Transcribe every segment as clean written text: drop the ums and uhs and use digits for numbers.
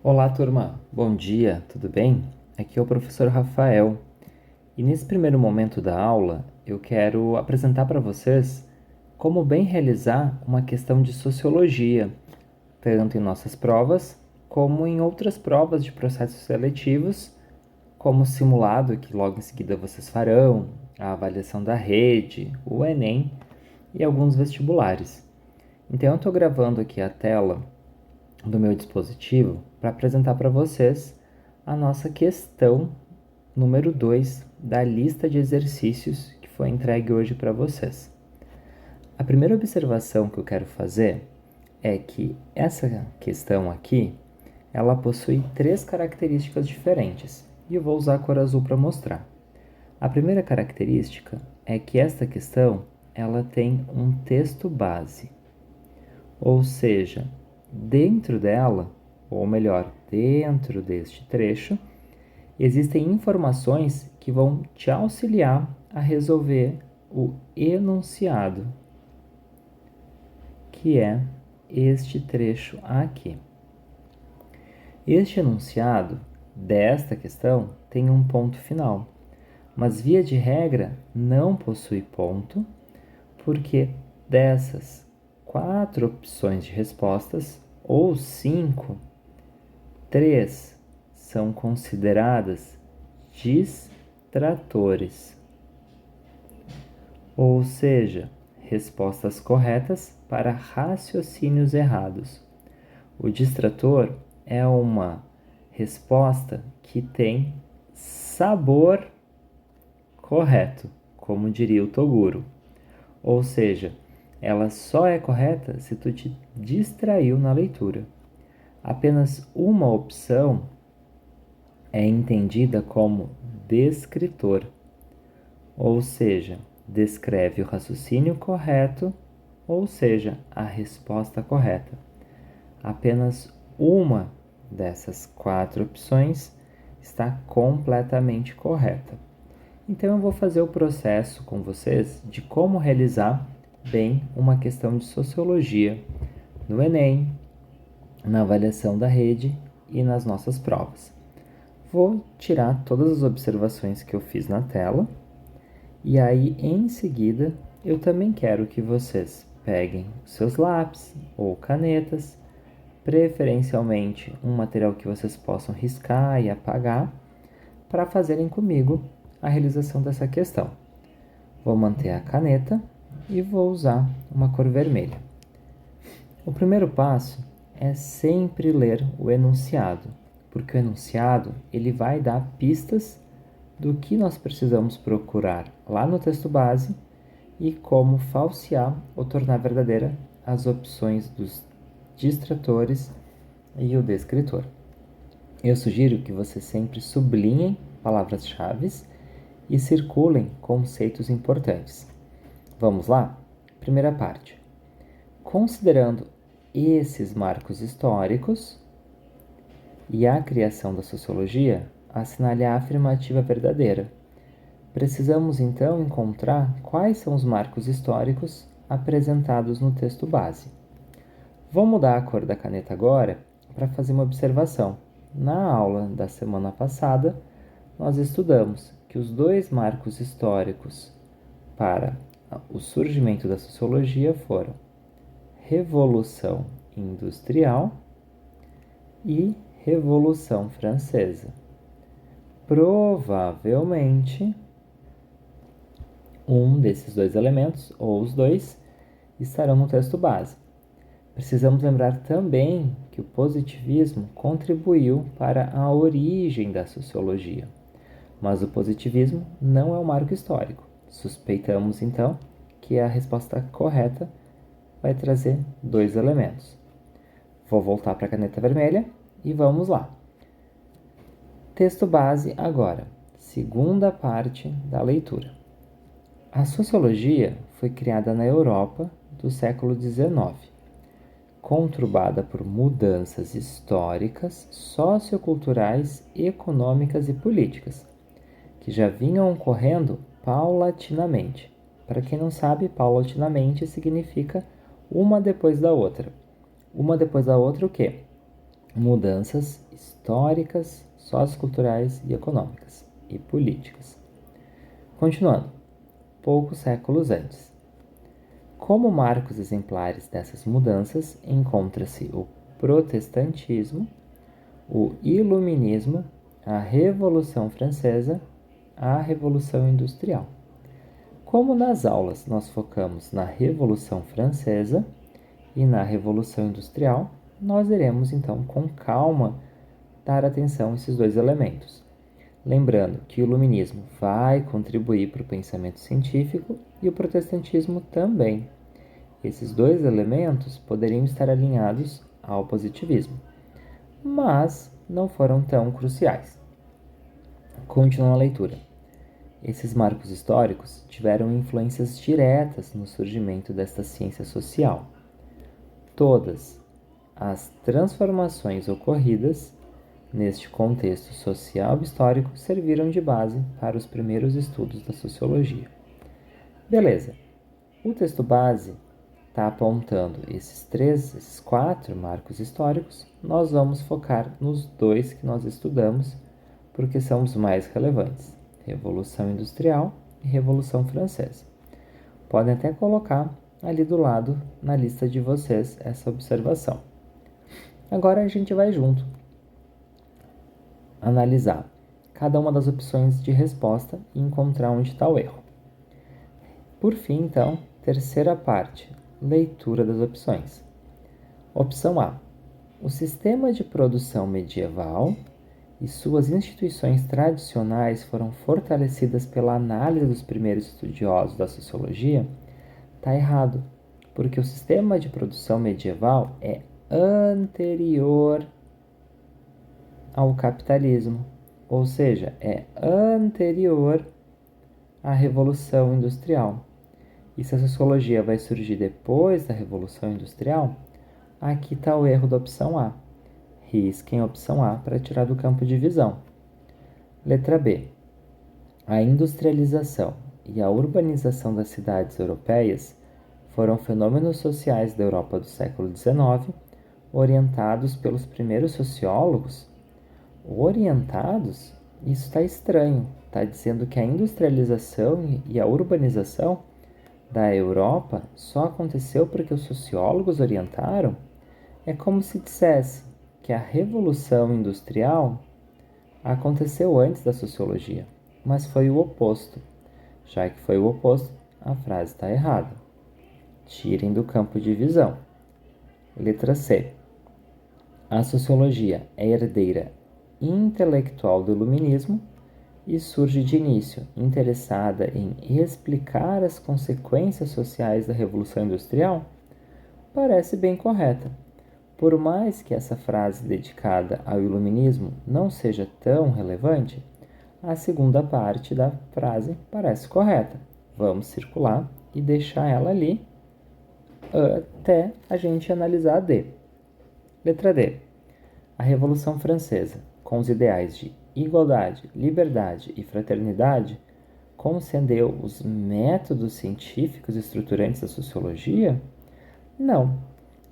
Olá, turma. Bom dia, tudo bem? Aqui é o professor Rafael. E nesse primeiro momento da aula, eu quero apresentar para vocês como bem realizar uma questão de sociologia, tanto em nossas provas como em outras provas de processos seletivos, como o simulado que logo em seguida vocês farão, a avaliação da rede, o Enem e alguns vestibulares. Então eu estou gravando aqui a tela do meu dispositivo para apresentar para vocês a nossa questão número 2 da lista de exercícios que foi entregue hoje para vocês. A primeira observação que eu quero fazer é que essa questão aqui, ela possui três características diferentes e eu vou usar a cor azul para mostrar. A primeira característica é que esta questão ela tem um texto base, ou seja, dentro dela, ou melhor, dentro deste trecho, existem informações que vão te auxiliar a resolver o enunciado, que é este trecho aqui. Este enunciado desta questão tem um ponto final, mas via de regra não possui ponto, porque dessas 4 opções de respostas, ou 5, 3 são consideradas distratores, ou seja, respostas corretas para raciocínios errados. O distrator é uma resposta que tem sabor correto, como diria o Toguro. Ou seja, ela só é correta se tu te distraiu na leitura. Apenas uma opção é entendida como descritor, ou seja, descreve o raciocínio correto, ou seja, a resposta correta. Apenas uma dessas 4 opções está completamente correta. Então eu vou fazer o processo com vocês de como realizar bem uma questão de sociologia no Enem, na avaliação da rede e nas nossas provas. Vou tirar todas as observações que eu fiz na tela e aí em seguida eu também quero que vocês peguem seus lápis ou canetas, preferencialmente um material que vocês possam riscar e apagar, para fazerem comigo a realização dessa questão. Vou manter a caneta e vou usar uma cor vermelha. O primeiro passo é sempre ler o enunciado, porque o enunciado ele vai dar pistas do que nós precisamos procurar lá no texto base e como falsear ou tornar verdadeira as opções dos distratores e o descritor. Eu sugiro que vocês sempre sublinhem palavras-chave e circulem conceitos importantes. Vamos lá? Primeira parte. Considerando esses marcos históricos e a criação da sociologia, assinale a afirmativa verdadeira. Precisamos então encontrar quais são os marcos históricos apresentados no texto base. Vou mudar a cor da caneta agora para fazer uma observação. Na aula da semana passada, nós estudamos que os 2 marcos históricos para o surgimento da sociologia foram Revolução Industrial e Revolução Francesa. Provavelmente, um desses 2 elementos, ou os 2, estarão no texto base. Precisamos lembrar também que o positivismo contribuiu para a origem da sociologia. Mas o positivismo não é um marco histórico. Suspeitamos, então, que a resposta correta vai trazer 2 elementos. Vou voltar para a caneta vermelha e vamos lá. Texto base agora, segunda parte da leitura. A sociologia foi criada na Europa do século XIX, conturbada por mudanças históricas, socioculturais, econômicas e políticas, que já vinham ocorrendo paulatinamente. Para quem não sabe, paulatinamente significa uma depois da outra. Uma depois da outra o quê? mudanças históricas, socioculturais e econômicas e políticas. Continuando, poucos séculos antes. Como marcos exemplares dessas mudanças, encontra-se o protestantismo, o iluminismo, a Revolução Francesa, a Revolução Industrial. Como nas aulas nós focamos na Revolução Francesa e na Revolução Industrial, nós iremos então com calma dar atenção a esses dois elementos. Lembrando que o iluminismo vai contribuir para o pensamento científico e o protestantismo também. Esses dois elementos poderiam estar alinhados ao positivismo, mas não foram tão cruciais. Continuando a leitura. Esses marcos históricos tiveram influências diretas no surgimento desta ciência social. Todas as transformações ocorridas neste contexto social histórico serviram de base para os primeiros estudos da sociologia. Beleza, o texto base está apontando esses 4 marcos históricos. Nós vamos focar nos 2 que nós estudamos, porque são os mais relevantes: Revolução Industrial e Revolução Francesa. Podem até colocar ali do lado na lista de vocês essa observação. Agora a gente vai junto analisar cada uma das opções de resposta e encontrar onde está o erro. Por fim, então, terceira parte, leitura das opções. Opção A. O sistema de produção medieval e suas instituições tradicionais foram fortalecidas pela análise dos primeiros estudiosos da sociologia? Está errado, porque o sistema de produção medieval é anterior ao capitalismo, ou seja, é anterior à Revolução Industrial. E se a sociologia vai surgir depois da Revolução Industrial, aqui está o erro da opção A. Risquem a opção A para tirar do campo de visão. Letra B. A industrialização e a urbanização das cidades europeias foram fenômenos sociais da Europa do século XIX, orientados pelos primeiros sociólogos. Orientados? Isso está estranho. Está dizendo que a industrialização e a urbanização da Europa só aconteceu porque os sociólogos orientaram? É como se dissesse que a Revolução Industrial aconteceu antes da sociologia, mas foi o oposto. Já que foi o oposto, a frase está errada. Tirem do campo de visão. Letra C. A sociologia é herdeira intelectual do iluminismo e surge de início interessada em explicar as consequências sociais da Revolução Industrial? Parece bem correta. Por mais que essa frase dedicada ao iluminismo não seja tão relevante, a segunda parte da frase parece correta. Vamos circular e deixar ela ali até a gente analisar a D. Letra D. A Revolução Francesa, com os ideais de igualdade, liberdade e fraternidade, concedeu os métodos científicos estruturantes da sociologia? Não.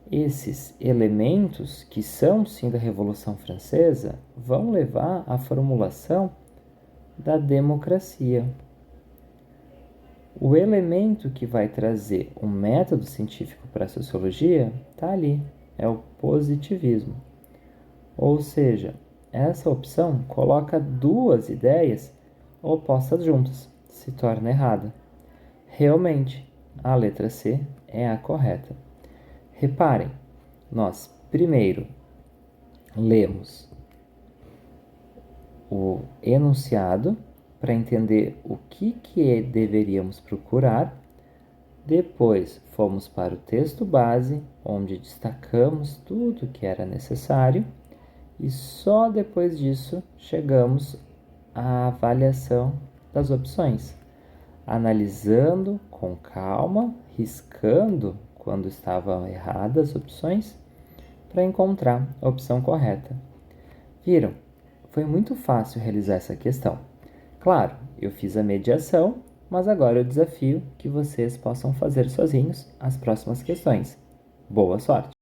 Esses elementos, que são sim da Revolução Francesa, vão levar à formulação da democracia. O elemento que vai trazer um método científico para a sociologia está ali, é o positivismo. Ou seja, essa opção coloca 2 ideias opostas juntas, se torna errada. Realmente, a letra C é a correta. Reparem, nós primeiro lemos o enunciado para entender o que deveríamos procurar. Depois fomos para o texto base, onde destacamos tudo que era necessário. E só depois disso chegamos à avaliação das opções, analisando com calma, riscando quando estavam erradas as opções, para encontrar a opção correta. Viram? Foi muito fácil realizar essa questão. Claro, eu fiz a mediação, mas agora eu desafio que vocês possam fazer sozinhos as próximas questões. Boa sorte!